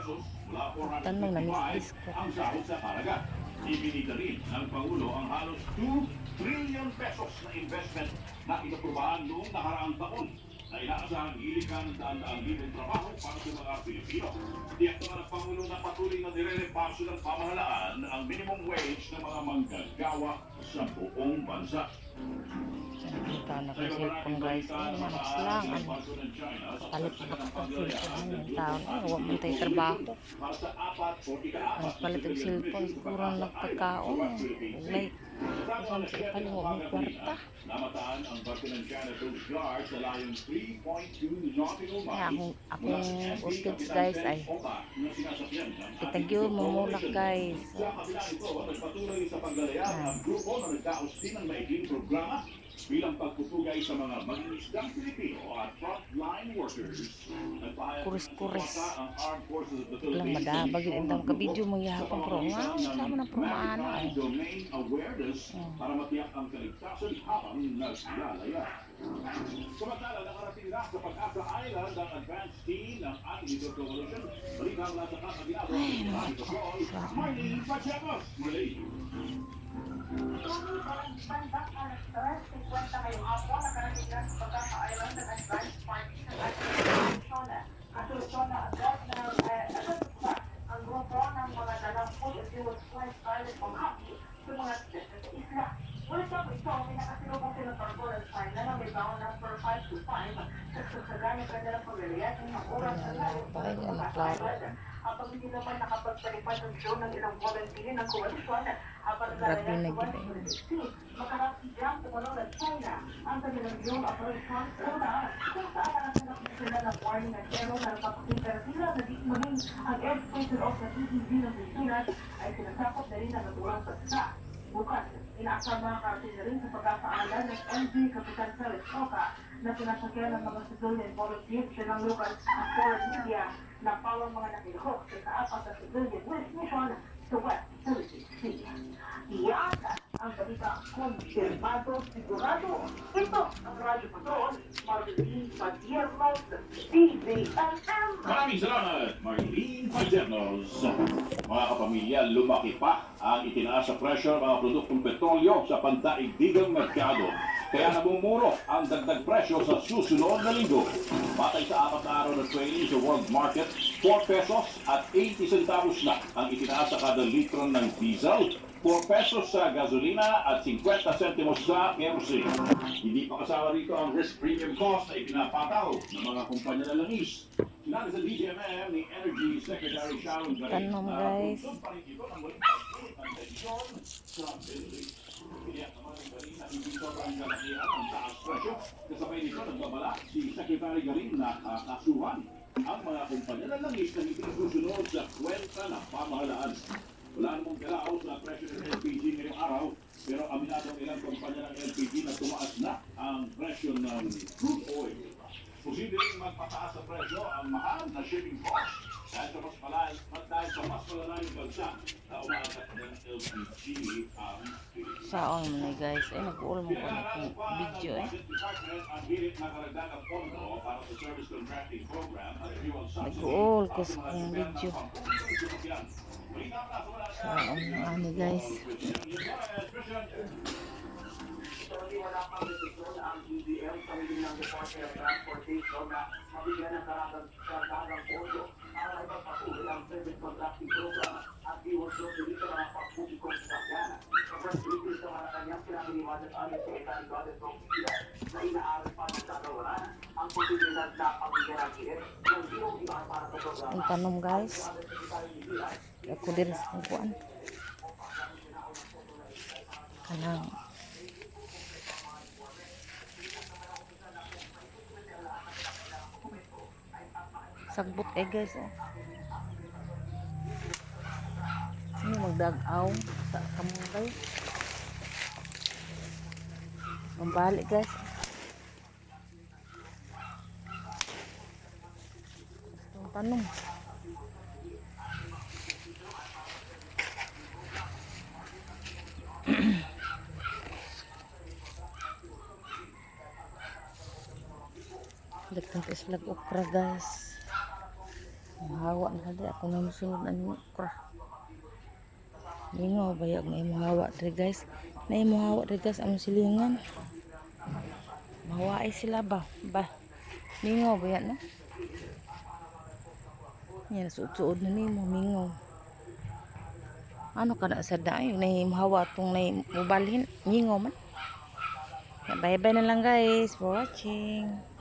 pesos mula Tanong na 455 miss ko. ang sahod sa Caraga. Ibinida rin ng Pangulo ang halos 2 trillion pesos na investment na inaprubahan noong nakaraang taon na inaasahang hilikan ng daan-daang libong trabaho para sa mga Pilipino. Tiyak naman ng Pangulo na patuloy na nire-repaso ng pamahalaan ang minimum wage ng mga manggagawa sa buong bansa. Kita na ko cellphone guys. Ay, manas lang. Palit na ka cellphone ng tao. Huwag mo tayo trabaho. Ang palit ng cellphone. Siguro nagkakaon. Like, kasama sa ipaling huwag mo kwarta. Namataan ang barko ng China Coast Guard sa layong 3.2 nautical miles. Akong orchids guys ay kitagyo mamulak guys. Nagpatuloy sa paglalayag ang grupo na nagdaos din ng maiging programa bilang pagpupugay sa mga mangingisdang Pilipino at frontline workers. Kuris-kuris. Walang madabag yun. Ang kabidyo mo yahapang pro. Nga, sama na promaano eh. Domain awareness para matiyak ang kaligtasan habang naglalaya. Samantala, nakarating na sa Pag-asa Island ang advanced team ng Anti-Dito Coalition. Balitang nasa kakaginawa ng Marlene Pachemos. Marlene. Bandang alas 3:50 ngayong hapon, nakarating na sa Pag-asa Island ng advanced party ng Anti-Corruption. Kasolusyon na agad ang grupo ng mga dalang food and fuel supply pilot pang-haki sa mga business sa isla. Ulit ako ito, may nakasilubong Senator Lawrence China na may baon ng for 5 to 5 sa sasagana ng kanilang paglalayag ng mga oras na layo sa Pag-asa Island. Habang hindi naman nakapagpalipad ng show ng ilang volunteer ng koalisyon, habang naglalayag sa West Philippines, makarapidang tumalong ng China ang kanilang drone operation una kung saan nakasanap sila ng warning at zero na nagpapakita na di maging ang airspace of the PTV ng Pilipinas ay sinasakop na rin ang naturang bansa. Bukas, inaasar mga karating na rin sa pagkakaalan ng MV Kapitan Felix Soca na sinasakyan ng mga civilian volunteers ng local at foreign media na pawang mga nakilahok sa apat na civilian waste mission sa West Philippine Sea. Iyan ang balita konfirmado sigurado. Ito ang Radyo Patrol, Marlene Padiernos, DZMM. Maraming salamat, Marlene Pachemos. Mga kapamilya, lumaki pa ang itinaas sa presyo ng mga produktong petrolyo sa pandaigdigang merkado. Kaya namumuro ang dagdag presyo sa susunod na linggo. Batay sa 4 na araw na trading sa world market, 4 pesos at 80 centavos na ang itinaas sa kada litro ng diesel, 4 pesos sa gasolina at 50 centimos sa kerosene. Hindi pa kasama rito ang risk premium cost na ipinapataw ng mga kumpanya ng langis. Sinabi sa DZMM ni Energy Secretary Sharon Garay Tanong guys. kung pa rin ito ang walang pagkulit ng tensyon sa Middle East. Kaya naman ng Garay na hindi sobrang kalakihan ang taas presyo. Kasabay nito nagbabala si Secretary Garay na kasuhan ang mga kumpanya ng langis na hindi susunod sa kwenta ng pamahalaan. Wala namang galaw sa presyo ng LPG ngayong araw, pero aminado ang ilang kumpanya ng LPG na tumaas na ang presyo ng crude oil. Posible rin magpataas sa presyo ang mahal na shipping cost dahil sa mas malayong bansa na umagat ng LPG ang Pilipinas. Saon mo na guys. Ay, nag-uul mo ko na kung video eh. Nag-uul ko sa kong video. Saon mo ano guys. Hindi wala pang desisyon ang DBM sa meeting ng Department of Transportation na mabigyan ng karagdagang pondo para ipagpatuloy ang service contracting program at iwasyon dito ng mga pagpupikong sasakyan. Sa press release sa Malacanang, pinaniniwanan sa amin Secretary Goddess Rompilla na inaaral pa ng kagawaran ang posibilidad na pamilya ng GM ng zero para sa program. Ang tanong guys. Ako din sa kukuan. Kanang sagbot eh guys oh. Sino magdagaw sa kamungay. Mambalik guys. Itong tanong. Dagdag islag okra guys. Hawa na dali ako na musunod na ni Ukra. Lingaw bayag na imo hawa dre guys. Na imo hawa dre guys among silingan. Mahawaay sila ba? Lingaw ba yan no? Yan suod-suod na nimo mingaw. Ano ka na sa daan na imo hawa tong na mobalhin mingaw man. Bye bye na lang guys for watching.